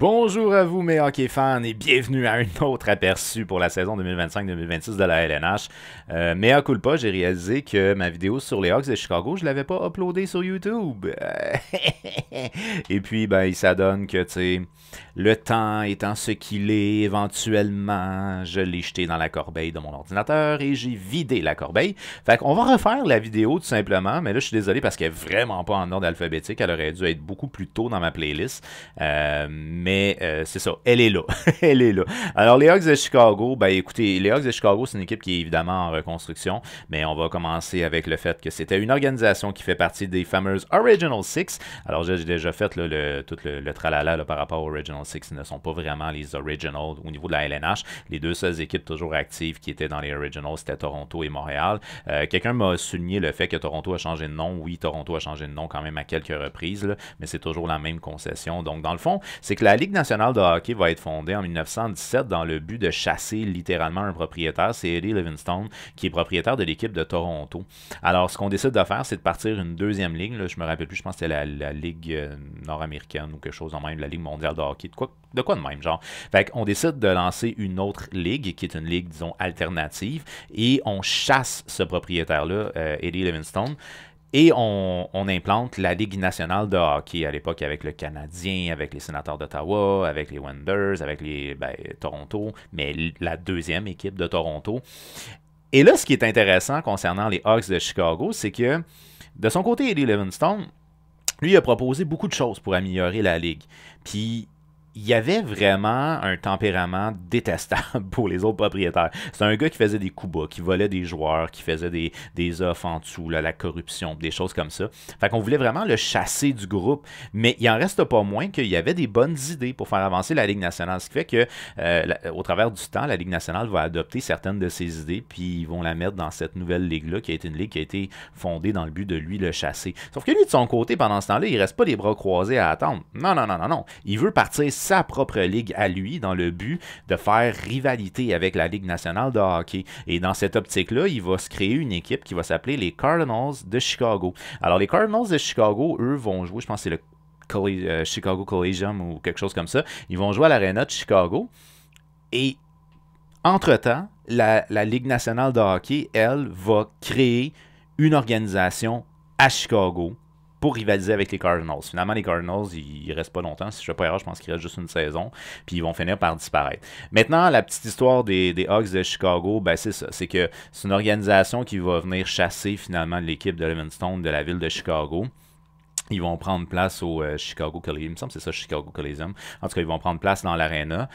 Bonjour à vous mes hockey fans et bienvenue à un autre aperçu pour la saison 2025-2026 de la LNH. Mea culpa, j'ai réalisé que ma vidéo sur les Hawks de Chicago, je l'avais pas uploadée sur YouTube. Et puis, ben, il s'adonne que, tu sais, le temps étant ce qu'il est, éventuellement, je l'ai jeté dans la corbeille de mon ordinateur et j'ai vidé la corbeille. Fait qu'on va refaire la vidéo tout simplement, mais là, je suis désolé parce qu'elle est vraiment pas en ordre alphabétique. Elle aurait dû être beaucoup plus tôt dans ma playlist. Mais c'est ça, elle est là. Elle est là. Alors, les Hawks de Chicago, ben écoutez, les Hawks de Chicago, c'est une équipe qui est évidemment en reconstruction, mais on va commencer avec le fait que c'était une organisation qui fait partie des fameuses Original Six. Alors, j'ai déjà fait là, tout le tralala là, par rapport aux Original Six. Ils ne sont pas vraiment les Originals au niveau de la LNH. Les deux seules équipes toujours actives qui étaient dans les Originals, c'était Toronto et Montréal. Quelqu'un m'a souligné le fait que Toronto a changé de nom. Oui, Toronto a changé de nom quand même à quelques reprises, là, mais c'est toujours la même concession. Donc, dans le fond, c'est que la Ligue nationale de hockey va être fondée en 1917 dans le but de chasser littéralement un propriétaire, c'est Eddie Livingstone, qui est propriétaire de l'équipe de Toronto. Alors, ce qu'on décide de faire, c'est de partir une deuxième ligue. Là, je me rappelle plus, je pense que c'était la Ligue nord-américaine ou quelque chose de même, la Ligue mondiale de hockey, de quoi de même, genre. Fait qu'on décide de lancer une autre ligue, qui est une ligue, disons, alternative, et on chasse ce propriétaire-là, Eddie Livingstone. Et on implante la Ligue nationale de hockey à l'époque avec le Canadien, avec les Sénateurs d'Ottawa, avec les Wanderers, avec les Toronto, mais la deuxième équipe de Toronto. Et là, ce qui est intéressant concernant les Hawks de Chicago, c'est que de son côté, Eddie Livingstone, lui, a proposé beaucoup de choses pour améliorer la Ligue. Puis il y avait vraiment un tempérament détestable pour les autres propriétaires. C'est un gars qui faisait des coups bas, qui volait des joueurs, qui faisait des offres en dessous, là, la corruption, des choses comme ça. Fait qu'on voulait vraiment le chasser du groupe, mais il en reste pas moins qu'il y avait des bonnes idées pour faire avancer la Ligue nationale. Ce qui fait que, au travers du temps, la Ligue nationale va adopter certaines de ses idées, puis ils vont la mettre dans cette nouvelle ligue-là, qui a été une ligue qui a été fondée dans le but de lui le chasser. Sauf que lui, de son côté, pendant ce temps-là, il reste pas les bras croisés à attendre. Non, non, non, non, non. Il veut partir sa propre ligue à lui dans le but de faire rivalité avec la Ligue nationale de hockey. Et dans cette optique-là, il va se créer une équipe qui va s'appeler les Cardinals de Chicago. Alors, les Cardinals de Chicago, eux, vont jouer, je pense que c'est le Chicago Coliseum ou quelque chose comme ça. Ils vont jouer à l'Arena de Chicago. Et entre-temps, la Ligue nationale de hockey, elle, va créer une organisation à Chicago pour rivaliser avec les Cardinals. Finalement, les Cardinals, ils ne restent pas longtemps. Si je ne fais pas erreur, je pense qu'il reste juste une saison. Puis ils vont finir par disparaître. Maintenant, la petite histoire des Hawks de Chicago, ben c'est ça. C'est que c'est une organisation qui va venir chasser finalement l'équipe de Livingstone de la ville de Chicago. Ils vont prendre place au Chicago Coliseum. Il me semble que c'est ça, Chicago Coliseum. En tout cas, ils vont prendre place dans l'aréna.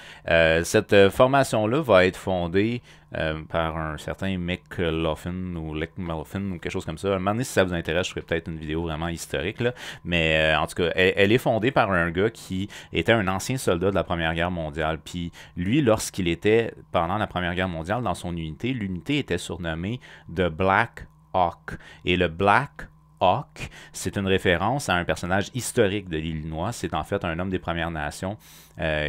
Cette formation-là va être fondée par un certain McLaughlin ou Leckmuffin ou quelque chose comme ça. Un moment donné, si ça vous intéresse, je ferai peut-être une vidéo vraiment historique, là. Mais en tout cas, elle est fondée par un gars qui était un ancien soldat de la Première Guerre mondiale. Puis lui, lorsqu'il était pendant la Première Guerre mondiale, dans son unité, l'unité était surnommée The Black Hawk. Et le Black Hawk, c'est une référence à un personnage historique de l'Illinois. C'est en fait un homme des Premières Nations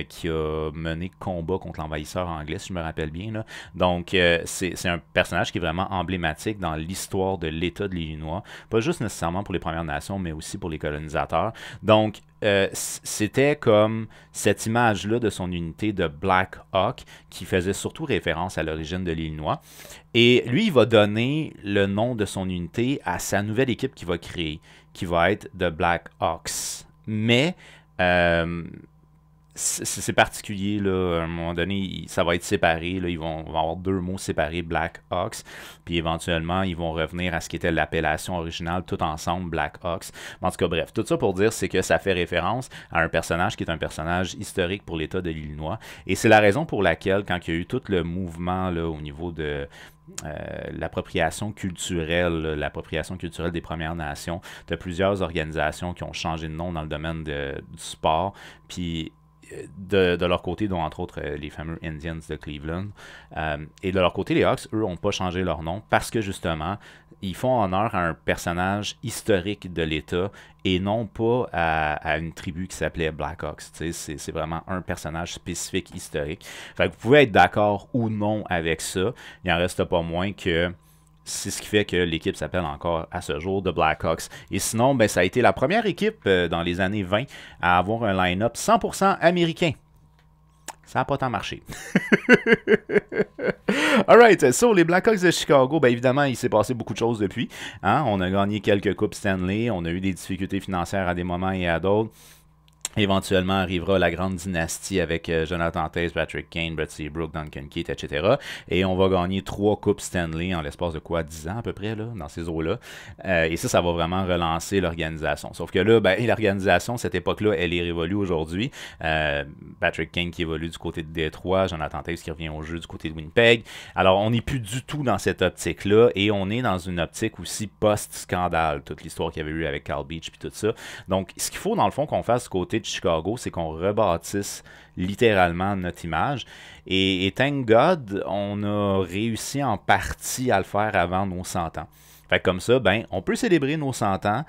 qui a mené combat contre l'envahisseur anglais, si je me rappelle bien, là. Donc, c'est un personnage qui est vraiment emblématique dans l'histoire de l'État de l'Illinois. Pas juste nécessairement pour les Premières Nations, mais aussi pour les colonisateurs. Donc, c'était comme cette image-là de son unité de Black Hawk qui faisait surtout référence à l'origine de l'Illinois. Et lui, il va donner le nom de son unité à sa nouvelle équipe qu'il va créer, qui va être The Black Hawks. Mais c'est particulier, là, à un moment donné, ça va être séparé, là, ils vont avoir deux mots séparés, Black Hawks, puis éventuellement, ils vont revenir à ce qui était l'appellation originale, tout ensemble, Black Hawks. Mais en tout cas, bref, tout ça pour dire, c'est que ça fait référence à un personnage qui est un personnage historique pour l'État de l'Illinois, et c'est la raison pour laquelle, quand il y a eu tout le mouvement, là, au niveau de l'appropriation culturelle des Premières Nations, de plusieurs organisations qui ont changé de nom dans le domaine du sport, puis de leur côté, dont entre autres les fameux Indians de Cleveland. Et de leur côté, les Hawks, eux, n'ont pas changé leur nom parce que justement, ils font honneur à un personnage historique de l'État et non pas à une tribu qui s'appelait Black Hawks. C'est vraiment un personnage spécifique historique. Fait que vous pouvez être d'accord ou non avec ça. Il n'en reste pas moins que C'est ce qui fait que l'équipe s'appelle encore à ce jour The Blackhawks. Et sinon, ben, ça a été la première équipe dans les années 20 à avoir un line-up 100% américain. Ça n'a pas tant marché. Alright, sur les Blackhawks de Chicago, ben évidemment, il s'est passé beaucoup de choses depuis. Hein? On a gagné quelques coupes Stanley, on a eu des difficultés financières à des moments et à d'autres. Éventuellement arrivera la grande dynastie avec Jonathan Toews, Patrick Kane, Brett Seabrook, Duncan Keith, etc. Et on va gagner 3 coupes Stanley en l'espace de quoi, 10 ans à peu près, là, dans ces eaux-là. Et ça va vraiment relancer l'organisation. Sauf que là, ben, l'organisation, cette époque-là, elle est révolue aujourd'hui. Patrick Kane qui évolue du côté de Détroit, Jonathan Toews qui revient au jeu du côté de Winnipeg. Alors, on n'est plus du tout dans cette optique-là et on est dans une optique aussi post-scandale, toute l'histoire qu'il y avait eu avec Carl Beach et tout ça. Donc, ce qu'il faut, dans le fond, qu'on fasse du côté de Chicago, c'est qu'on rebâtisse littéralement notre image. Et thank God, on a réussi en partie à le faire avant nos 100 ans. Fait que comme ça, ben, on peut célébrer nos 100 ans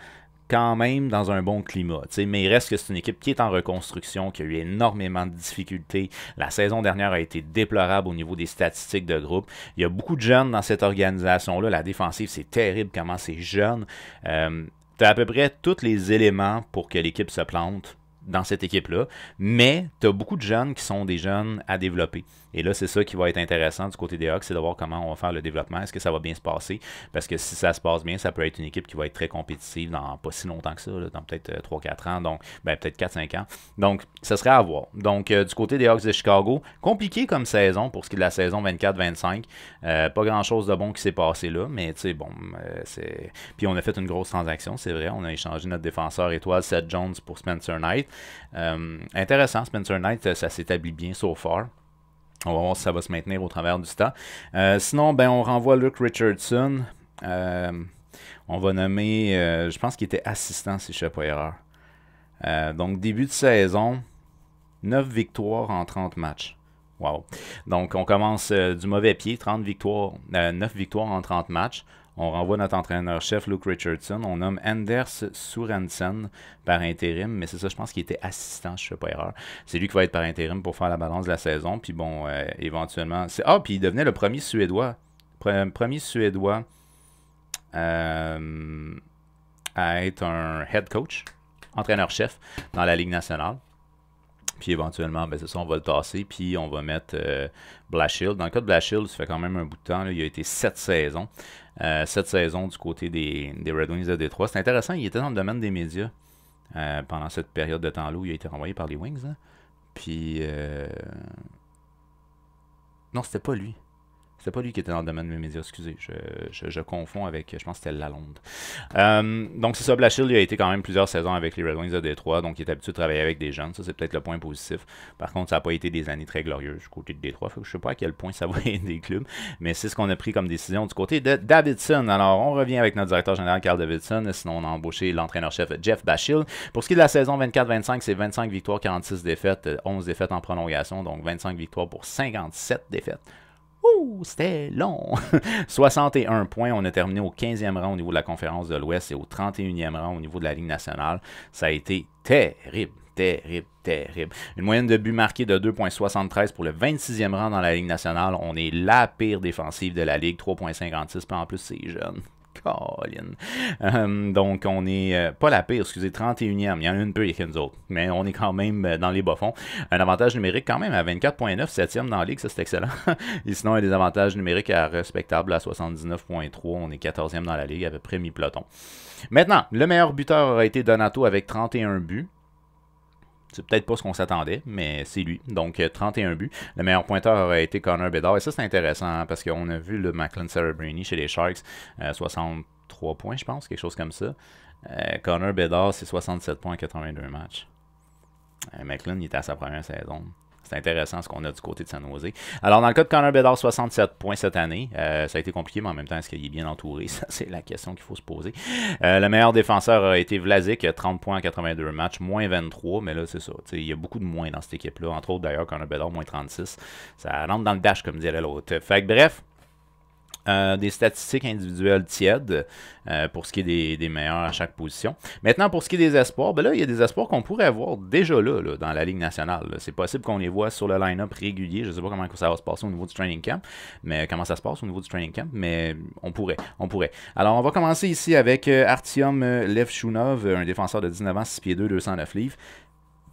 quand même dans un bon climat. Mais il reste que c'est une équipe qui est en reconstruction, qui a eu énormément de difficultés. La saison dernière a été déplorable au niveau des statistiques de groupe. Il y a beaucoup de jeunes dans cette organisation-là. La défensive, c'est terrible comment c'est jeune. Tu as à peu près tous les éléments pour que l'équipe se plante dans cette équipe-là, mais tu as beaucoup de jeunes qui sont des jeunes à développer. Et là, c'est ça qui va être intéressant du côté des Hawks, c'est de voir comment on va faire le développement. Est-ce que ça va bien se passer? Parce que si ça se passe bien, ça peut être une équipe qui va être très compétitive dans pas si longtemps que ça, là, dans peut-être 3-4 ans, donc ben, peut-être 4-5 ans. Donc, ça serait à voir. Donc, du côté des Hawks de Chicago, compliqué comme saison pour ce qui est de la saison 24-25. Pas grand-chose de bon qui s'est passé là, mais tu sais, bon, c'est... Puis on a fait une grosse transaction, c'est vrai. On a échangé notre défenseur étoile, Seth Jones, pour Spencer Knight. Intéressant, Spencer Knight, ça s'établit bien so far. On va voir si ça va se maintenir au travers du temps. Sinon, ben, on renvoie Luke Richardson. On va nommer, je pense qu'il était assistant si je ne fais pas erreur. Donc, début de saison, 9 victoires en 30 matchs. Wow. Donc, on commence du mauvais pied, 9 victoires en 30 matchs. On renvoie notre entraîneur-chef, Luke Richardson. On nomme Anders Sorensen par intérim. Mais c'est ça, je pense qu'il était assistant, je ne fais pas erreur. C'est lui qui va être par intérim pour faire la balance de la saison. Puis bon, éventuellement... puis il devenait le premier Suédois. Premier Suédois à être un head coach, entraîneur-chef dans la Ligue nationale. Puis éventuellement, ben c'est ça, on va le tasser, puis on va mettre Blashill. Dans le cas de Blashill, ça fait quand même un bout de temps. Là, il a été 7 saisons. 7 saisons du côté des Red Wings de Détroit. C'est intéressant, il était dans le domaine des médias pendant cette période de temps-là où il a été renvoyé par les Wings. Hein. Puis... Non, c'était pas lui. C'était pas lui qui était dans le domaine des médias, excusez. Je confonds avec, je pense que c'était Lalonde. Donc c'est ça, Blashill, il a été quand même plusieurs saisons avec les Red Wings de Détroit, donc il est habitué de travailler avec des jeunes. Ça, c'est peut-être le point positif. Par contre, ça n'a pas été des années très glorieuses du côté de Détroit. Je ne sais pas à quel point ça va aider les clubs, mais c'est ce qu'on a pris comme décision du côté de Davidson. Alors, on revient avec notre directeur général, Carl Davidson. Sinon, on a embauché l'entraîneur-chef Jeff Blashill. Pour ce qui est de la saison 24-25, c'est 25 victoires, 46 défaites, 11 défaites en prolongation, donc 25 victoires pour 57 défaites. Ouh, c'était long! 61 points. On a terminé au 15e rang au niveau de la conférence de l'Ouest et au 31e rang au niveau de la Ligue nationale. Ça a été terrible. Terrible. Une moyenne de buts marqués de 2,73 pour le 26e rang dans la Ligue nationale. On est la pire défensive de la Ligue. 3,56. Puis en plus, c'est jeune. Donc, on est pas la pire, excusez, 31e. Il y en a une peu et qu'une autres. Mais on est quand même dans les bas-fonds. Un avantage numérique quand même à 24,9, 7e dans la Ligue, ça c'est excellent. Et sinon, il y a des avantages numériques à respectable à 79,3. On est 14e dans la Ligue, à peu près mi-peloton. Maintenant, le meilleur buteur aura été Donato avec 31 buts. C'est peut-être pas ce qu'on s'attendait, mais c'est lui. Donc, 31 buts. Le meilleur pointeur aurait été Connor Bedard. Et ça, c'est intéressant, hein, parce qu'on a vu le Macklin Cerebrini chez les Sharks, 63 points, je pense, quelque chose comme ça. Connor Bedard, c'est 67 points en 82 matchs. Macklin, il était à sa première saison. C'est intéressant ce qu'on a du côté de San Jose. Alors, dans le cas de Connor Bedard, 67 points cette année. Ça a été compliqué, mais en même temps, est-ce qu'il est bien entouré? Ça, c'est la question qu'il faut se poser. Le meilleur défenseur a été Vlasic, 30 points en 82 matchs, moins 23, mais là, c'est ça. Il y a beaucoup de moins dans cette équipe-là. Entre autres, d'ailleurs, Connor Bedard, moins 36. Ça rentre dans le dash, comme dirait l'autre. Fait que bref, Des statistiques individuelles tièdes pour ce qui est des meilleurs à chaque position. Maintenant, pour ce qui est des espoirs, ben là, il y a des espoirs qu'on pourrait avoir déjà là dans la Ligue nationale. C'est possible qu'on les voit sur le line-up régulier. Je ne sais pas comment ça va se passer au niveau du training camp, mais comment ça se passe au niveau du training camp, mais on pourrait. Alors, on va commencer ici avec Artyom Levchunov, un défenseur de 19 ans, 6 pieds 2, 209 livres.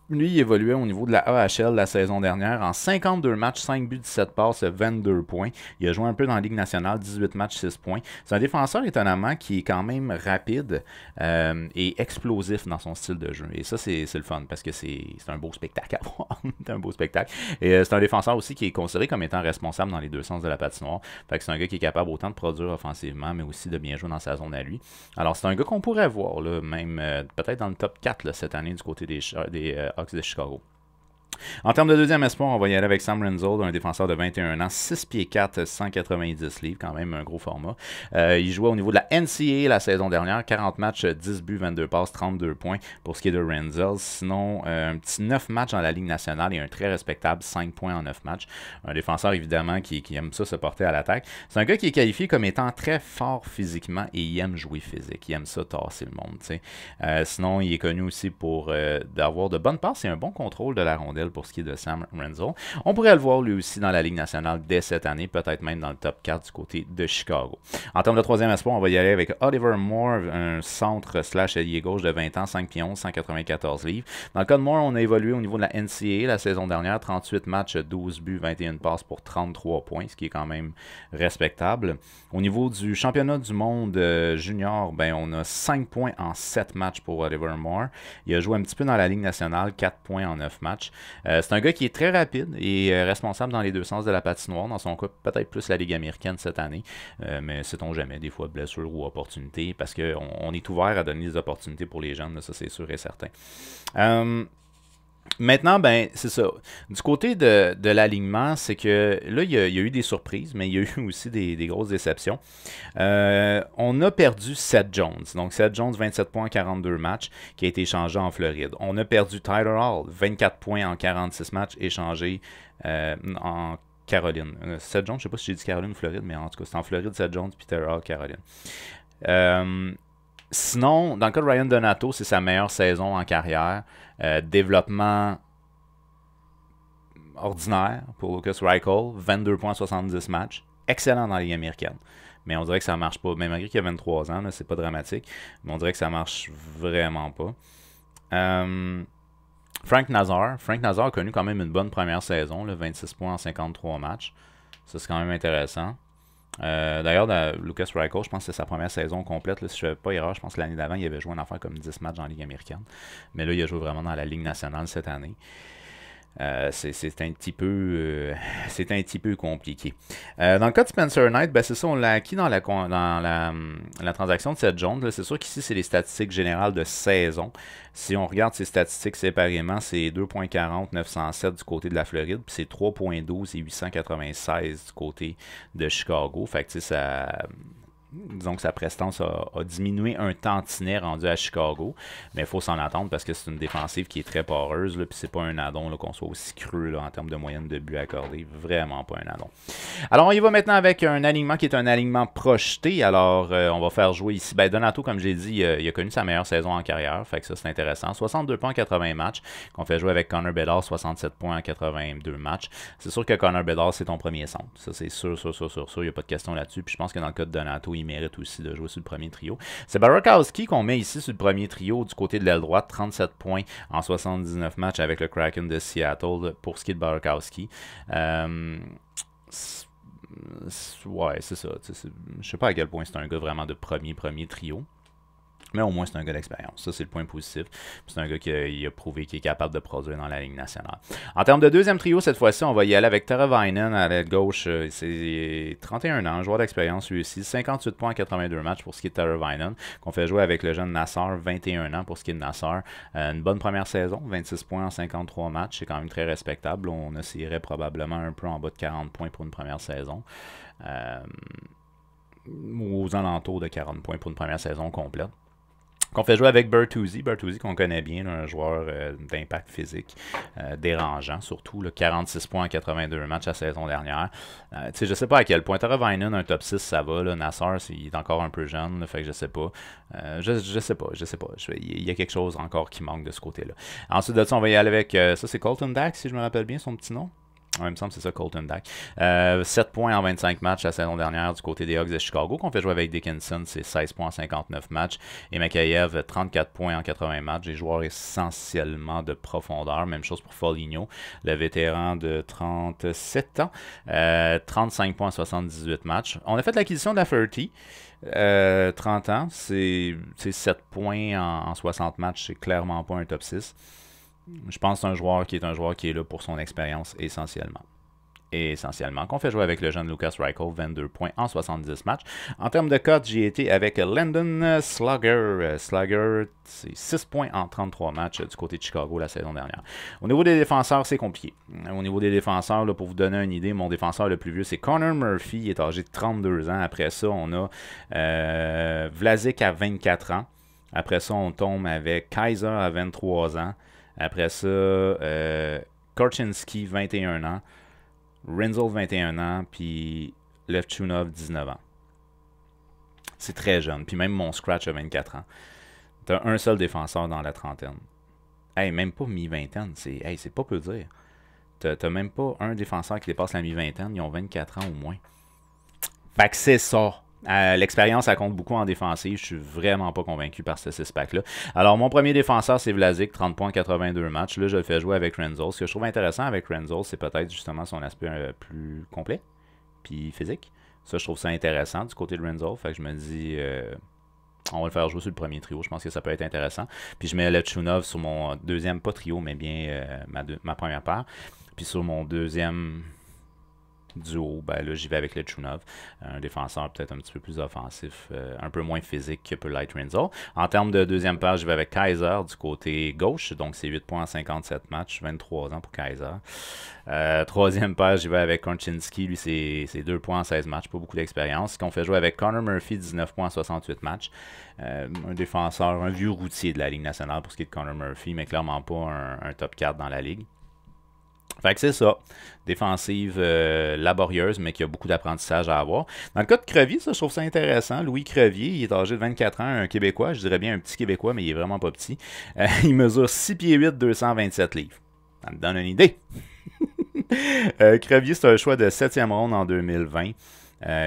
Lui, il évoluait au niveau de la AHL la saison dernière en 52 matchs, 5 buts, 17 passes, 22 points. Il a joué un peu dans la Ligue nationale, 18 matchs, 6 points. C'est un défenseur, étonnamment, qui est quand même rapide et explosif dans son style de jeu. Et ça, c'est le fun parce que c'est un beau spectacle à voir. C'est un beau spectacle. Et c'est un défenseur aussi qui est considéré comme étant responsable dans les deux sens de la patinoire. Fait que c'est un gars qui est capable autant de produire offensivement, mais aussi de bien jouer dans sa zone à lui. Alors, c'est un gars qu'on pourrait voir, là, même peut-être dans le top 4 là, cette année du côté des Hawks de Chicago. En termes de deuxième espoir, on va y aller avec Sam Renzold, un défenseur de 21 ans, 6 pieds 4, 190 livres, quand même un gros format. Il jouait au niveau de la NCAA la saison dernière, 40 matchs, 10 buts, 22 passes, 32 points pour ce qui est de Renzold. Sinon, un petit 9 matchs dans la Ligue nationale et un très respectable 5 points en 9 matchs. Un défenseur, évidemment, qui aime ça se porter à l'attaque. C'est un gars qui est qualifié comme étant très fort physiquement et il aime jouer physique. Il aime ça tasser le monde. Sinon, il est connu aussi pour d'avoir de bonnes passes et un bon contrôle de la rondelle pour ce qui est de Sam Renzold. On pourrait le voir lui aussi dans la Ligue nationale dès cette année, peut-être même dans le top 4 du côté de Chicago. En termes de troisième espoir, on va y aller avec Oliver Moore, un centre / ailier gauche de 20 ans, 5 pieds 11, 194 livres. Dans le cas de Moore, on a évolué au niveau de la NCAA la saison dernière, 38 matchs, 12 buts, 21 passes pour 33 points, ce qui est quand même respectable. Au niveau du championnat du monde junior, ben, on a 5 points en 7 matchs pour Oliver Moore. Il a joué un petit peu dans la Ligue nationale, 4 points en 9 matchs. C'est un gars qui est très rapide et responsable dans les deux sens de la patinoire. Dans son cas, peut-être plus la Ligue américaine cette année, mais sait-on jamais, des fois blessure ou opportunité, parce qu'on est ouvert à donner des opportunités pour les jeunes, là, ça c'est sûr et certain. Maintenant, ben, c'est ça. Du côté de l'alignement, c'est que là, il y a eu des surprises, mais il y a eu aussi des grosses déceptions. On a perdu Seth Jones. Donc, Seth Jones, 27 points en 42 matchs, qui a été échangé en Floride. On a perdu Tyler Hall, 24 points en 46 matchs, échangé en Caroline. Seth Jones, je ne sais pas si j'ai dit Caroline ou Floride, mais en tout cas, c'est en Floride, Seth Jones, puis Tyler Hall, Caroline. Sinon, dans le cas de Ryan Donato, c'est sa meilleure saison en carrière. Développement ordinaire pour Lucas Reichel, 22 points 70 matchs. Excellent dans la Ligue américaine. Mais on dirait que ça marche pas. Même malgré qu'il a 23 ans, c'est pas dramatique. Mais on dirait que ça marche vraiment pas. Frank Nazar. Frank Nazar a connu quand même une bonne première saison, là, 26 points en 53 matchs. Ça, c'est quand même intéressant. D'ailleurs, Lucas Reichel, je pense que c'est sa première saison complète. Là, si je ne fais pas erreur, je pense que l'année d'avant, il avait joué un affaire comme 10 matchs dans la Ligue américaine. Mais là, il a joué vraiment dans la Ligue nationale cette année. C'est un petit peu compliqué. Dans le cas de Spencer Knight, ben c'est ça, on l'a acquis dans la transaction de Seth Jones. C'est sûr qu'ici, c'est les statistiques générales de saison. Si on regarde ces statistiques séparément, c'est 2.40, 907 du côté de la Floride, puis c'est 3.12 et 896 du côté de Chicago. Fait que tu sais, ça... Disons que sa prestance a diminué un tantinet rendu à Chicago, mais il faut s'en attendre parce que c'est une défensive qui est très poreuse, puis c'est pas un addon qu'on soit aussi creux là, en termes de moyenne de buts accordés, vraiment pas un addon. Alors on y va maintenant avec un alignement qui est un alignement projeté. Alors on va faire jouer ici, ben, Donato, comme j'ai dit, il a connu sa meilleure saison en carrière, fait que ça c'est intéressant, 62 points en 80 matchs, qu'on fait jouer avec Connor Bedard, 67 points en 82 matchs. C'est sûr que Connor Bedard c'est ton premier centre, ça c'est sûr, il n'y a pas de question là-dessus, puis je pense que dans le cas de Donato, il mérite aussi de jouer sur le premier trio. C'est Burakovsky qu'on met ici sur le premier trio du côté de l'aile droite, 37 points en 79 matchs avec le Kraken de Seattle pour ce qui est de Burakovsky. Ouais, c'est ça. Je sais pas à quel point c'est un gars vraiment de premier trio. Mais au moins, c'est un gars d'expérience. Ça, c'est le point positif. C'est un gars qui a prouvé qu'il est capable de produire dans la Ligue nationale. En termes de deuxième trio, cette fois-ci, on va y aller avec Teravainen à l'aile gauche. C'est 31 ans, joueur d'expérience lui aussi. 58 points en 82 matchs pour ce qui est de Teravainen, qu'on fait jouer avec le jeune Nassar, 21 ans pour ce qui est de Nassar. Une bonne première saison, 26 points en 53 matchs. C'est quand même très respectable. On oscillerait probablement un peu en bas de 40 points pour une première saison. Aux alentours de 40 points pour une première saison complète. qu'on fait jouer avec Bertuzzi. Bertuzzi qu'on connaît bien, là, un joueur d'impact physique, dérangeant surtout. Là, 46 points en 82 matchs la saison dernière. Je sais pas à quel point. Taravainen, un top 6, ça va. Là. Nassar, il est encore un peu jeune, là, fait que je sais pas. Je sais pas. Il y a quelque chose encore qui manque de ce côté-là. Ensuite de ça, on va y aller avec... ça, c'est Colton Dach, si je me rappelle bien son petit nom. Ouais, il me semble que c'est ça, Colton Dach. 7 points en 25 matchs la saison dernière du côté des Hawks de Chicago, qu'on fait jouer avec Dickinson, c'est 16 points en 59 matchs. Et Makayev, 34 points en 80 matchs. Des joueurs essentiellement de profondeur. Même chose pour Foligno, le vétéran de 37 ans. 35 points en 78 matchs. On a fait l'acquisition de la Furty. 30 ans, c'est 7 points en 60 matchs. C'est clairement pas un top 6. Je pense que c'est un joueur qui est là pour son expérience essentiellement. Qu'on fait jouer avec le jeune Lucas Reichel, 22 points en 70 matchs. En termes de cote, j'ai été avec Landon Slugger. Slugger, c'est 6 points en 33 matchs du côté de Chicago la saison dernière. Au niveau des défenseurs, c'est compliqué. Au niveau des défenseurs, là, pour vous donner une idée, mon défenseur le plus vieux, c'est Connor Murphy. Il est âgé de 32 ans. Après ça, on a Vlasic à 24 ans. Après ça, on tombe avec Kaiser à 23 ans. Après ça, Korchinski, 21 ans. Renzel, 21 ans. Puis Levchunov, 19 ans. C'est très jeune. Puis même mon scratch a 24 ans. T'as un seul défenseur dans la trentaine. Hey, même pas mi-vingtaine. C'est pas peu dire. T'as même pas un défenseur qui dépasse la mi-vingtaine. Ils ont 24 ans au moins. Fait que c'est ça. L'expérience, ça compte beaucoup en défensive. Je suis vraiment pas convaincu par ce 6-pack-là. Alors, mon premier défenseur, c'est Vlasic, 30 points, 82 matchs. Là, je le fais jouer avec Renzel. Ce que je trouve intéressant avec Renzel, c'est peut-être justement son aspect plus complet, puis physique. Ça, je trouve ça intéressant du côté de Renzel. Fait que je me dis, on va le faire jouer sur le premier trio. Je pense que ça peut être intéressant. Puis je mets Levchunov sur mon deuxième, pas trio, mais bien ma première paire. Puis sur mon deuxième duo, ben là j'y vais avec Levchunov, un défenseur peut-être un petit peu plus offensif, un peu moins physique que peut l'être Renzel. En termes de deuxième paire, j'y vais avec Kaiser du côté gauche, donc c'est 8 points en 57 matchs, 23 ans pour Kaiser. Troisième paire, j'y vais avec Korchinski, lui c'est 2 points en 16 matchs, pas beaucoup d'expérience. Ce qu'on fait jouer avec Connor Murphy, 19 points en 68 matchs. Un défenseur, un vieux routier de la Ligue nationale pour ce qui est de Connor Murphy, mais clairement pas un top 4 dans la Ligue. Fait que c'est ça. Défensive laborieuse, mais qui a beaucoup d'apprentissage à avoir. Dans le cas de Crevier, ça, je trouve ça intéressant. Louis Crevier, il est âgé de 24 ans, un Québécois. Je dirais bien un petit Québécois, mais il est vraiment pas petit. Il mesure 6 pieds 8, 227 livres. Ça me donne une idée. Crevier, c'est un choix de 7e ronde en 2020.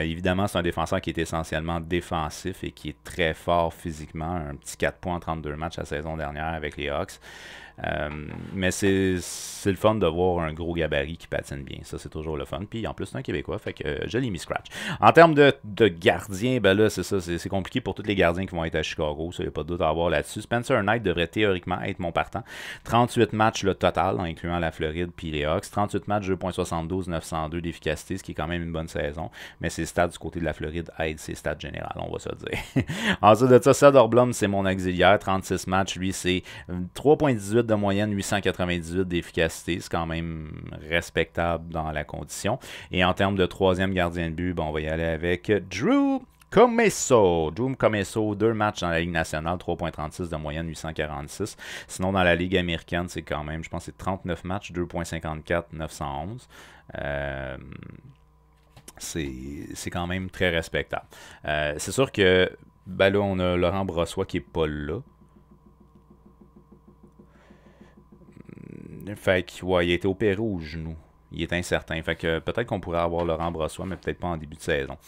Évidemment, c'est un défenseur qui est essentiellement défensif et qui est très fort physiquement. Un petit 4 points en 32 matchs la saison dernière avec les Hawks. Mais c'est le fun de voir un gros gabarit qui patine bien. Ça, c'est toujours le fun. Puis en plus, c'est un Québécois, fait que je l'ai mis scratch. En termes de gardiens, ben là, c'est ça. C'est compliqué pour tous les gardiens qui vont être à Chicago. Ça, il n'y a pas de doute à avoir là-dessus. Spencer Knight devrait théoriquement être mon partant. 38 matchs le total, en incluant la Floride puis les Hawks. 38 matchs, 2.72, 902 d'efficacité, ce qui est quand même une bonne saison. Mais ses stats du côté de la Floride aident ses stats générales, on va se dire. Ensuite de ça, Söderblom, c'est mon auxiliaire. 36 matchs, lui, c'est 3.18 de moyenne, 898 d'efficacité. C'est quand même respectable dans la condition. Et en termes de troisième gardien de but, bon, on va y aller avec Drew Commesso. Drew Commesso, 2 matchs dans la Ligue nationale, 3.36 de moyenne, 846. Sinon, dans la Ligue américaine, c'est quand même, je pense, c'est 39 matchs, 2.54, 911. C'est quand même très respectable. C'est sûr que ben là, on a Laurent Brossoit qui n'est pas là. Fait que, ouais, il a été opéré au genou. Il est incertain. Fait que peut-être qu'on pourrait avoir Laurent Brossoit, mais peut-être pas en début de saison.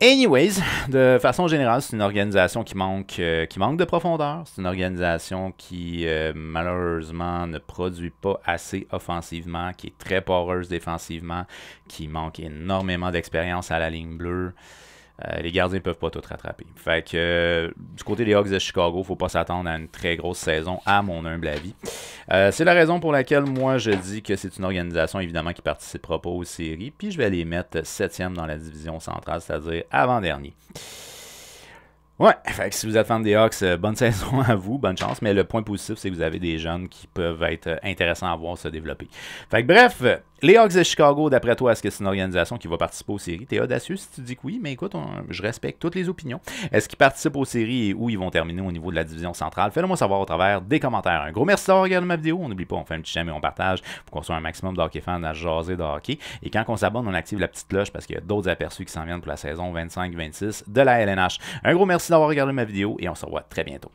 Anyways, de façon générale, c'est une organisation qui manque de profondeur. C'est une organisation qui, malheureusement, ne produit pas assez offensivement, qui est très poreuse défensivement, qui manque énormément d'expérience à la ligne bleue. Les gardiens ne peuvent pas tout rattraper. Fait que du côté des Hawks de Chicago, il ne faut pas s'attendre à une très grosse saison, à mon humble avis. C'est la raison pour laquelle moi je dis que c'est une organisation évidemment qui ne participera pas aux séries, puis je vais les mettre 7e dans la division centrale, c'est-à-dire avant-dernier. Ouais, fait que si vous êtes fan des Hawks, bonne saison à vous, bonne chance, mais le point positif, c'est que vous avez des jeunes qui peuvent être intéressants à voir se développer. Fait que bref, Les Hawks de Chicago, d'après toi, est-ce que c'est une organisation qui va participer aux séries? T'es audacieux si tu dis que oui, mais écoute, je respecte toutes les opinions. Est-ce qu'ils participent aux séries et où ils vont terminer au niveau de la division centrale? Fais-le moi savoir au travers des commentaires. Un gros merci d'avoir regardé ma vidéo. On n'oublie pas, on fait un petit j'aime et on partage pour qu'on soit un maximum de hockey fans à jaser de hockey. Et quand on s'abonne, on active la petite cloche parce qu'il y a d'autres aperçus qui s'en viennent pour la saison 25-26 de la LNH. Un gros merci d'avoir regardé ma vidéo et on se revoit très bientôt.